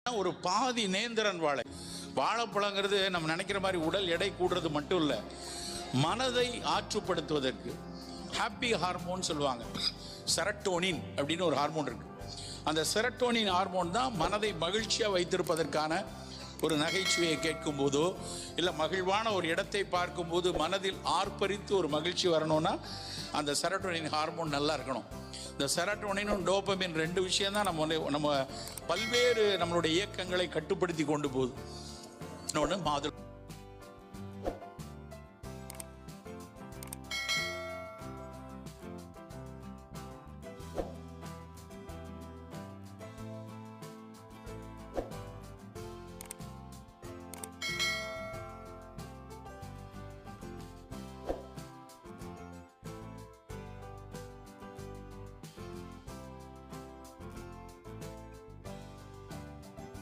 ஒரு பாதி நேந்திரன் வாழைப்பழங்கிறது நம்ம நினைக்கிற மாதிரி உடல் எடை கூடுறது மட்டும் இல்லை, மனதை ஆற்றுப்படுத்துவதற்கு ஹாப்பி ஹார்மோன் சொல்லுவாங்க. செரட்டோனின் அப்படின்னு ஒரு ஹார்மோன் இருக்கு. அந்த செரட்டோனின் ஹார்மோன் தான் மனதை மகிழ்ச்சியாக வைத்திருப்பதற்கான ஒரு நகைச்சுவையை கேட்கும் போதோ இல்லை மகிழ்வான ஒரு இடத்தை பார்க்கும்போது மனதில் ஆர்ப்பரித்து ஒரு மகிழ்ச்சி வரணும்னா அந்த செரட்டோனின் ஹார்மோன் நல்லா இருக்கணும். இந்த செரட்டோனின் டோபமின் ரெண்டு விஷயம் தான் நம்ம பல்வேறு நம்மளுடைய இயக்கங்களை கட்டுப்படுத்தி கொண்டு போகுது. இன்னொன்று மாதுளை.